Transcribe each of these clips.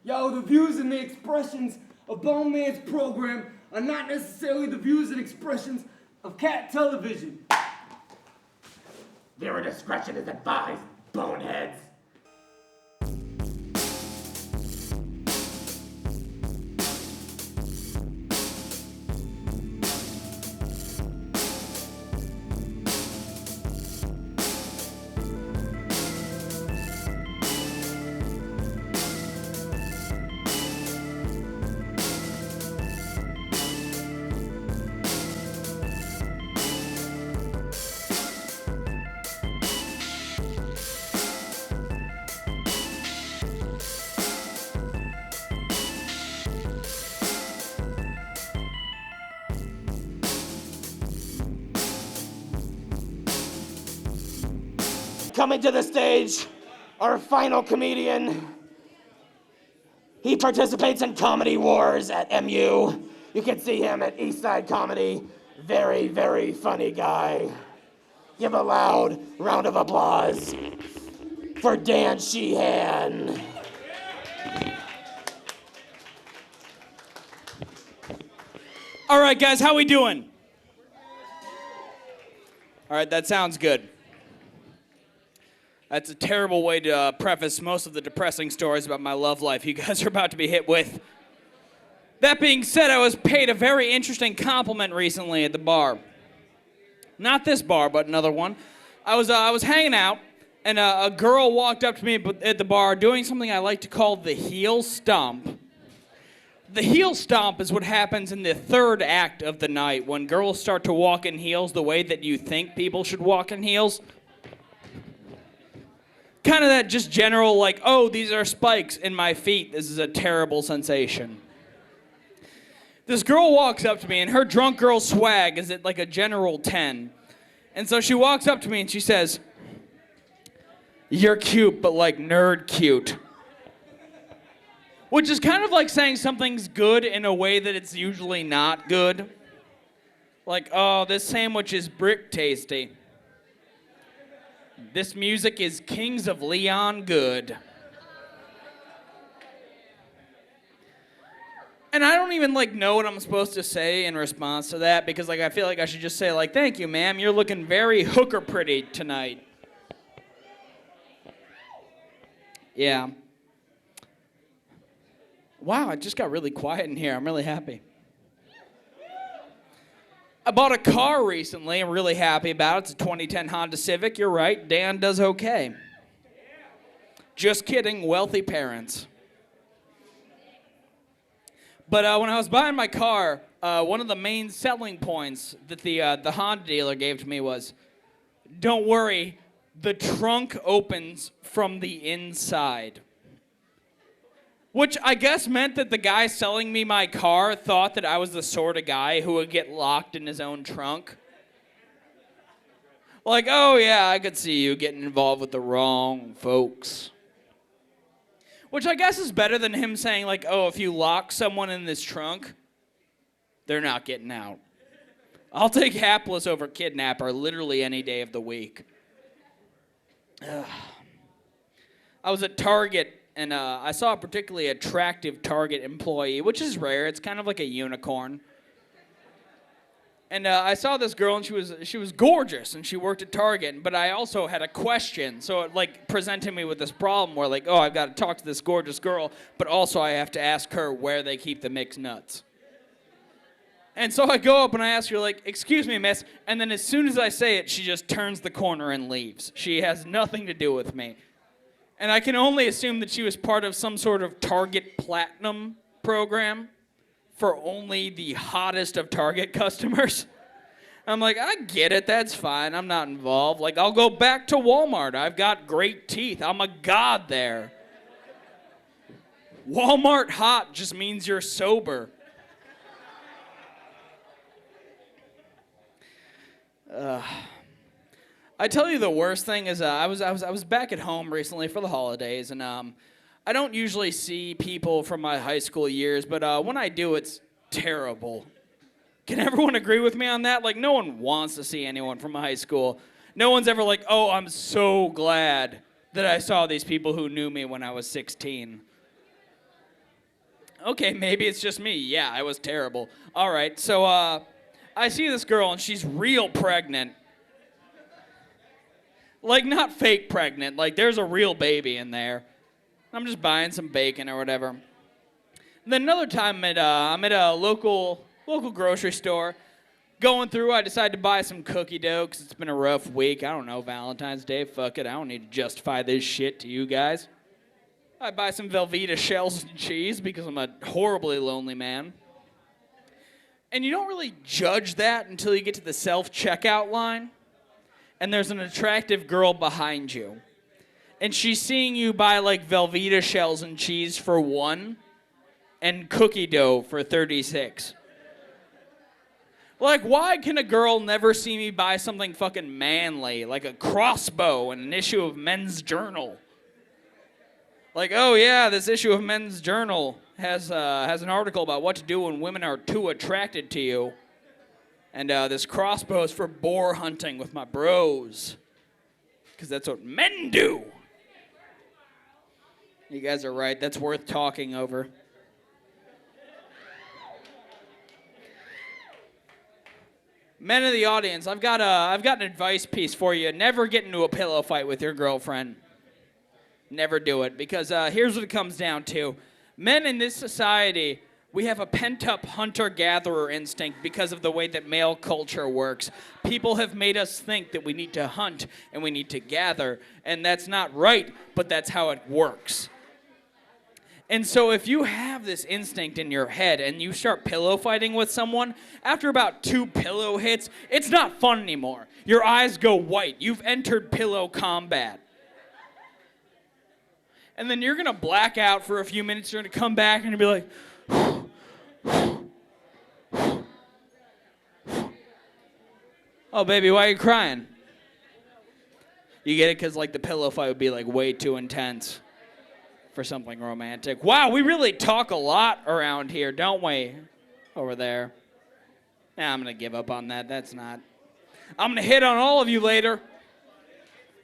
Yo, the views and the expressions of Bone Man's program are not necessarily the views and expressions of Cat Television. Viewer discretion is advised, boneheads. Coming to the stage, our final comedian. He participates in Comedy Wars at MU. You can see him at Eastside Comedy. Very, very funny guy. Give a loud round of applause for Dan Sheehan. All right, guys, how we doing? All right, that sounds good. That's a terrible way to preface most of the depressing stories about my love life you guys are about to be hit with. That being said, I was paid a very interesting compliment recently at the bar. Not this bar, but another one. I was hanging out, and a girl walked up to me at the bar doing something I like to call the heel stomp. The heel stomp is what happens in the third act of the night when girls start to walk in heels the way that you think people should walk in heels. Kind of that just general, like, oh, these are spikes in my feet. This is a terrible sensation. This girl walks up to me, and her drunk girl swag is at like a general 10. And so she walks up to me, and she says, "You're cute, but like nerd cute." Which is kind of like saying something's good in a way that it's usually not good. Like, oh, this sandwich is brick tasty. This music is Kings of Leon good. And I don't even know what I'm supposed to say in response to that because I feel like I should just say thank you, ma'am. You're looking very hooker pretty tonight. Yeah. Wow, it just got really quiet in here. I'm really happy. I bought a car recently. I'm really happy about it. It's a 2010 Honda Civic. You're right. Dan does okay. Just kidding. Wealthy parents. But when I was buying my car, one of the main selling points that the Honda dealer gave to me was, don't worry, the trunk opens from the inside. Which I guess meant that the guy selling me my car thought that I was the sort of guy who would get locked in his own trunk. Like, oh yeah, I could see you getting involved with the wrong folks. Which I guess is better than him saying oh, if you lock someone in this trunk, they're not getting out. I'll take hapless over kidnapper literally any day of the week. Ugh. I was at Target. And I saw a particularly attractive Target employee, which is rare. It's kind of like a unicorn. And I saw this girl, and she was gorgeous, and she worked at Target. But I also had a question, so it presented me with this problem where oh, I've got to talk to this gorgeous girl, but also I have to ask her where they keep the mixed nuts. And so I go up and I ask her excuse me, miss. And then as soon as I say it, she just turns the corner and leaves. She has nothing to do with me. And I can only assume that she was part of some sort of Target Platinum program for only the hottest of Target customers. I'm I get it, that's fine, I'm not involved. I'll go back to Walmart, I've got great teeth, I'm a god there. Walmart hot just means you're sober. I tell you the worst thing is I was back at home recently for the holidays, and I don't usually see people from my high school years, but when I do, it's terrible. Can everyone agree with me on that? No one wants to see anyone from high school. No one's ever oh, I'm so glad that I saw these people who knew me when I was 16. Okay, maybe it's just me. Yeah, I was terrible. All right, so I see this girl and she's real pregnant. Like, not fake pregnant. Like, there's a real baby in there. I'm just buying some bacon or whatever. And then another time I'm at a local grocery store. Going through, I decided to buy some cookie dough because it's been a rough week. I don't know, Valentine's Day. Fuck it. I don't need to justify this shit to you guys. I buy some Velveeta shells and cheese because I'm a horribly lonely man. And you don't really judge that until you get to the self-checkout line. And there's an attractive girl behind you. And she's seeing you buy like Velveeta shells and cheese for $1 and cookie dough for $36. Like, why can a girl never see me buy something fucking manly, like a crossbow and an issue of Men's Journal? Like, oh yeah, this issue of Men's Journal has an article about what to do when women are too attracted to you. And this crossbow is for boar hunting with my bros. Because that's what men do. You guys are right, that's worth talking over. Men of the audience, I've got an advice piece for you. Never get into a pillow fight with your girlfriend. Never do it, because here's what it comes down to. Men in this society, we have a pent-up hunter-gatherer instinct because of the way that male culture works. People have made us think that we need to hunt and we need to gather, and that's not right, but that's how it works. And so if you have this instinct in your head and you start pillow fighting with someone, after about 2 pillow hits, it's not fun anymore. Your eyes go white. You've entered pillow combat. And then you're going to black out for a few minutes. You're going to come back and you'll be like, oh, baby, why are you crying? You get it? Because like the pillow fight would be like way too intense for something romantic. Wow, we really talk a lot around here, don't we? Over there. Nah, I'm going to give up on that. That's not. I'm going to hit on all of you later.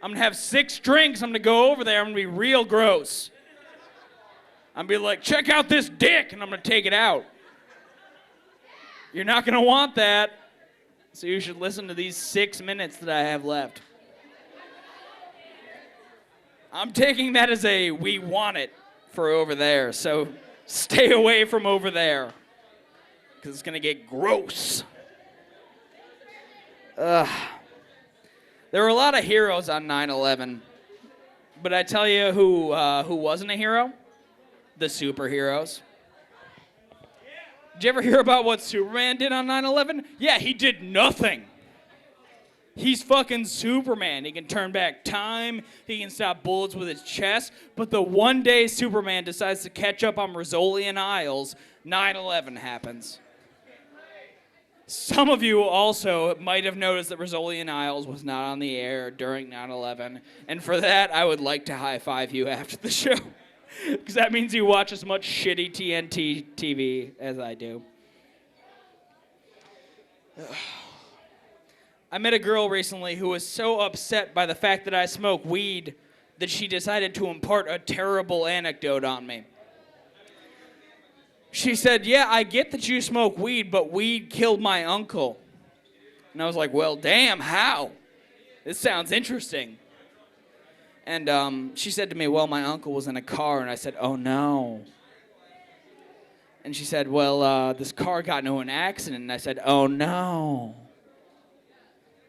I'm going to have 6 drinks. I'm going to go over there. I'm going to be real gross. I'm going to be like, check out this dick, and I'm going to take it out. You're not going to want that. So you should listen to these 6 minutes that I have left. I'm taking that as a we want it for over there. So stay away from over there. Because it's going to get gross. There were a lot of heroes on 9/11. But I tell you who wasn't a hero? The superheroes. Did you ever hear about what Superman did on 9/11? Yeah, he did nothing. He's fucking Superman. He can turn back time. He can stop bullets with his chest. But the one day Superman decides to catch up on Rizzolian Isles, 9/11 happens. Some of you also might have noticed that Rizzolian Isles was not on the air during 9/11. And for that, I would like to high-five you after the show. Because that means you watch as much shitty TNT TV as I do. I met a girl recently who was so upset by the fact that I smoke weed that she decided to impart a terrible anecdote on me. She said, yeah, I get that you smoke weed, but weed killed my uncle. And I was like, well, damn, how? This sounds interesting. And she said to me, well, my uncle was in a car. And I said, oh, no. And she said, well, this car got into an accident. And I said, oh, no.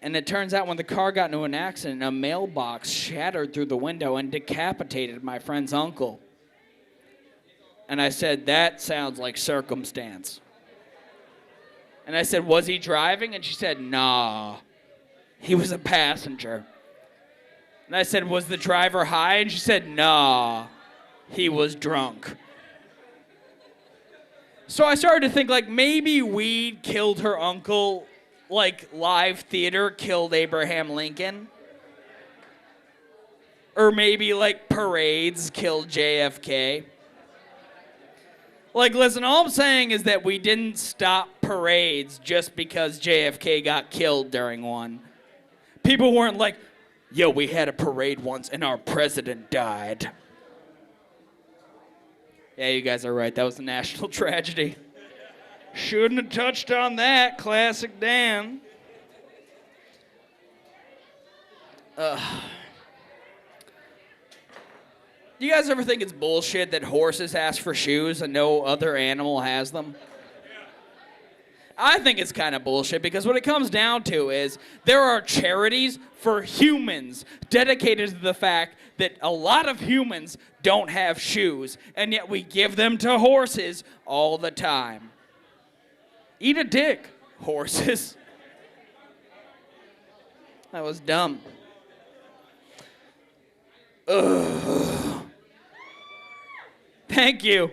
And it turns out when the car got into an accident, a mailbox shattered through the window and decapitated my friend's uncle. And I said, that sounds like circumstance. And I said, was he driving? And she said, nah, he was a passenger. And I said, was the driver high? And she said, nah, he was drunk. So I started to think, like, maybe weed killed her uncle, like live theater killed Abraham Lincoln. Or maybe, like, parades killed JFK. Like, listen, all I'm saying is that we didn't stop parades just because JFK got killed during one. People weren't like, yo, we had a parade once and our president died. Yeah, you guys are right. That was a national tragedy. Shouldn't have touched on that. Classic Dan. Do you guys ever think it's bullshit that horses ask for shoes and no other animal has them? I think it's kind of bullshit because what it comes down to is there are charities for humans dedicated to the fact that a lot of humans don't have shoes, and yet we give them to horses all the time. Eat a dick, horses. That was dumb. Ugh. Thank you.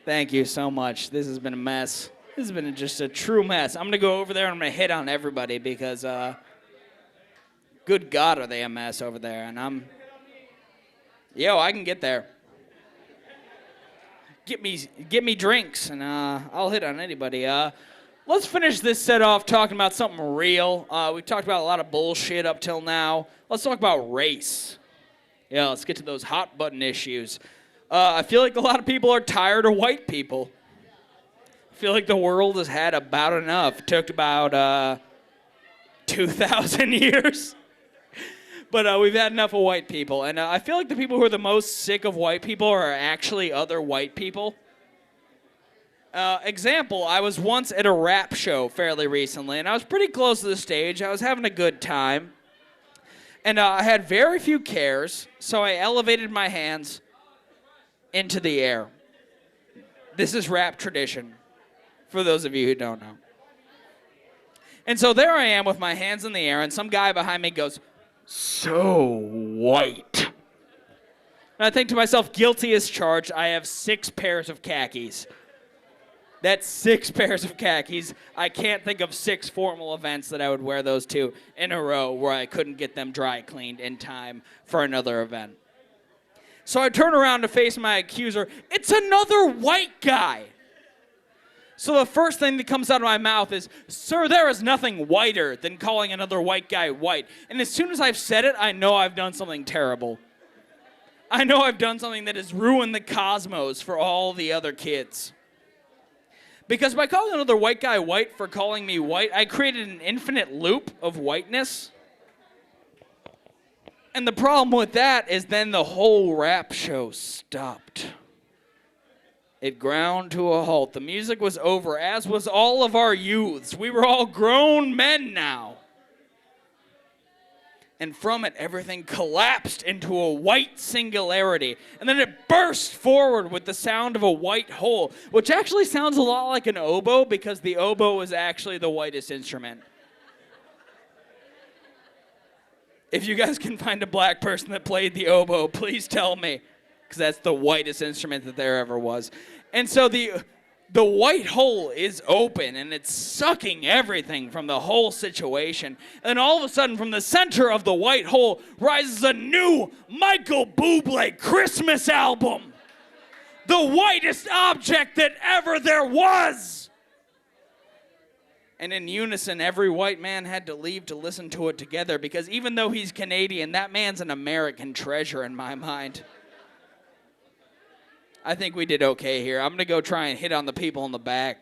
Thank you so much. This has been a mess. This has been just a true mess. I'm going to go over there and I'm going to hit on everybody because, good God, are they a mess over there. And I can get there. Get me drinks and I'll hit on anybody. Let's finish this set off talking about something real. We've talked about a lot of bullshit up till now. Let's talk about race. Yeah, let's get to those hot button issues. I feel like a lot of people are tired of white people. I feel like the world has had about enough. It took about 2,000 years. But we've had enough of white people. And I feel like the people who are the most sick of white people are actually other white people. Example, I was once at a rap show fairly recently, and I was pretty close to the stage. I was having a good time. And I had very few cares, so I elevated my hands into the air. This is rap tradition, for those of you who don't know. And so there I am with my hands in the air, and some guy behind me goes, "So white." And I think to myself, guilty as charged. I have 6 pairs of khakis. That's 6 pairs of khakis. I can't think of 6 formal events that I would wear those to in a row where I couldn't get them dry cleaned in time for another event. So I turn around to face my accuser. It's another white guy. So the first thing that comes out of my mouth is, "Sir, there is nothing whiter than calling another white guy white." And as soon as I've said it, I know I've done something terrible. I know I've done something that has ruined the cosmos for all the other kids. Because by calling another white guy white for calling me white, I created an infinite loop of whiteness. And the problem with that is then the whole rap show stopped. It ground to a halt. The music was over, as was all of our youths. We were all grown men now. And from it, everything collapsed into a white singularity. And then it burst forward with the sound of a white hole, which actually sounds a lot like an oboe because the oboe is actually the whitest instrument. If you guys can find a black person that played the oboe, please tell me, because that's the whitest instrument that there ever was. And so the white hole is open, and it's sucking everything from the whole situation. And all of a sudden, from the center of the white hole rises a new Michael Bublé Christmas album. The whitest object that ever there was. And in unison, every white man had to leave to listen to it together, because even though he's Canadian, that man's an American treasure in my mind. I think we did okay here. I'm going to go try and hit on the people in the back.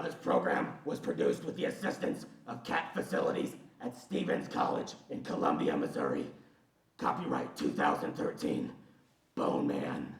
This program was produced with the assistance of CAT facilities at Stevens College in Columbia, Missouri. Copyright 2013. Bone Man.